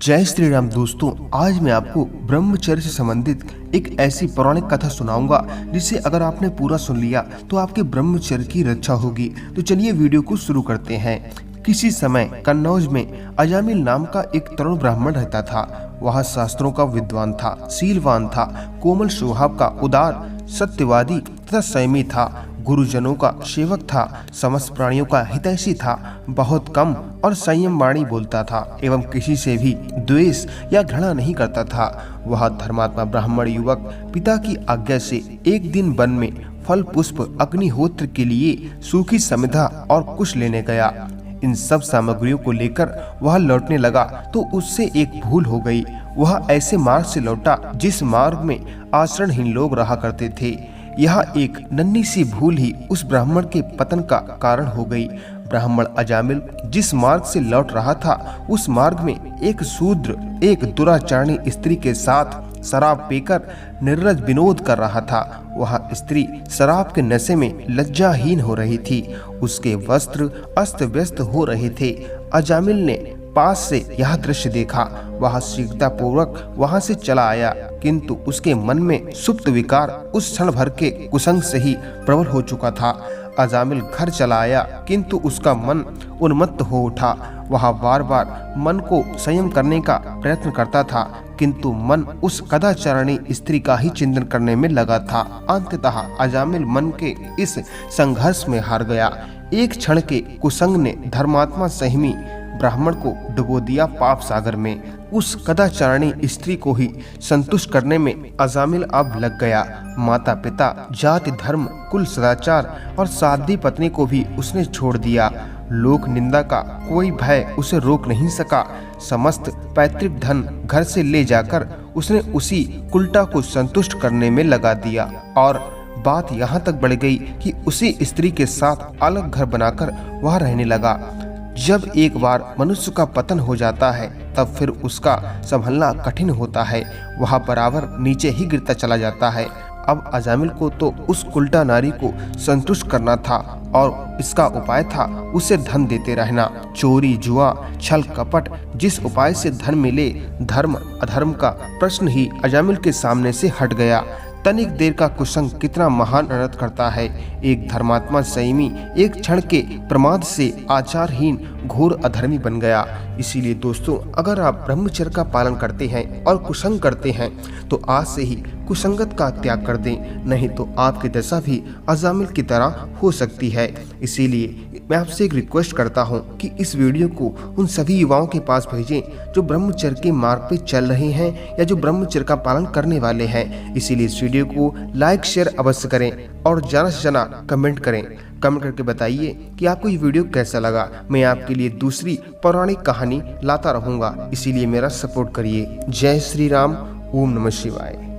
जय श्री राम दोस्तों, आज मैं आपको ब्रह्मचर्य से संबंधित एक ऐसी पौराणिक कथा सुनाऊंगा जिसे अगर आपने पूरा सुन लिया तो आपके ब्रह्मचर्य की रक्षा होगी। तो चलिए वीडियो को शुरू करते हैं। किसी समय कन्नौज में अजामिल नाम का एक तरुण ब्राह्मण रहता था। वह शास्त्रों का विद्वान था, शीलवान था, कोमल स्वभाव का, उदार, सत्यवादी तथा संयमी था, गुरुजनों का सेवक था, समस्त प्राणियों का हितैषी था, बहुत कम और संयम वाणी बोलता था एवं किसी से भी द्वेष या घृणा नहीं करता था। वह धर्मात्मा ब्राह्मण युवक पिता की आज्ञा से एक दिन वन में फल पुष्प अग्निहोत्र के लिए सूखी समिधा और कुश लेने गया। इन सब सामग्रियों को लेकर वह लौटने लगा तो उससे एक भूल हो गई। वह ऐसे मार्ग से लौटा जिस मार्ग में आचरणहीन लोग रहा करते थे। यह एक नन्ही सी भूल ही उस ब्राह्मण के पतन का कारण हो गई। ब्राह्मण अजामिल जिस मार्ग से लौट रहा था उस मार्ग में एक शूद्र एक दुराचारणी स्त्री के साथ शराब पीकर निर्लज विनोद कर रहा था। वह स्त्री शराब के नशे में लज्जाहीन हो रही थी। उसके वस्त्र अस्त व्यस्त हो रहे थे। अजामिल ने पास से यह दृश्य देखा। वह शीघ्रता पूर्वक वहां से चला आया, किंतु उसके मन में सुप्त विकार उस क्षण भर के कुसंग से ही प्रबल हो चुका था। अजामिल घर चला आया, किंतु उसका मन उन्मत्त हो उठा। वह बार बार मन को संयम करने का प्रयत्न करता था, किंतु मन उस कदाचारणी स्त्री का ही चिंतन करने में लगा था। अंततः अजामिल मन के इस संघर्ष में हार गया। एक क्षण के कुसंग ने धर्मात्मा संयमी ब्राह्मण को डुबो दिया पाप सागर में। उस कदाचारणी स्त्री को ही संतुष्ट करने में अजामिल अब लग गया। माता पिता, जाति, धर्म, कुल, सदाचार और साध्वी पत्नी को भी उसने छोड़ दिया। लोक निंदा का कोई भय उसे रोक नहीं सका। समस्त पैतृक धन घर से ले जाकर उसने उसी कुलटा को संतुष्ट करने में लगा दिया और बात यहाँ तक बढ़ गई कि उसी स्त्री के साथ अलग घर बनाकर वह रहने लगा। जब एक बार मनुष्य का पतन हो जाता है तब फिर उसका संभलना कठिन होता है। वह बराबर नीचे ही गिरता चला जाता है। अब अजामिल को तो उस उल्टा नारी को संतुष्ट करना था और इसका उपाय था उसे धन देते रहना। चोरी, जुआ, छल कपट, जिस उपाय से धन मिले, धर्म अधर्म का प्रश्न ही अजामिल के सामने से हट गया। तनिक देर का कुसंग कितना महान अनर्थ करता है। एक धर्मात्मा संयमी एक क्षण के प्रमाद से आचारहीन घोर अधर्मी बन गया। इसीलिए दोस्तों, अगर आप ब्रह्मचर्य का पालन करते हैं और कुसंग करते हैं तो आज से ही कुसंगत का त्याग कर दें, नहीं तो आपकी दशा भी अजामिल की तरह हो सकती है। इसीलिए मैं आपसे एक रिक्वेस्ट करता हूं कि इस वीडियो को उन सभी युवाओं के पास भेजें जो ब्रह्मचर्य के मार्ग पे चल रहे हैं या जो ब्रह्मचर्य का पालन करने वाले हैं। इसीलिए इस वीडियो को लाइक शेयर अवश्य करें और ज़्यादा से ज़्यादा कमेंट करें। कमेंट करके बताइए कि आपको ये वीडियो कैसा लगा। मैं आपके लिए दूसरी पौराणिक कहानी लाता रहूँगा, इसीलिए मेरा सपोर्ट करिए। जय श्री राम। ओम नमः शिवाय।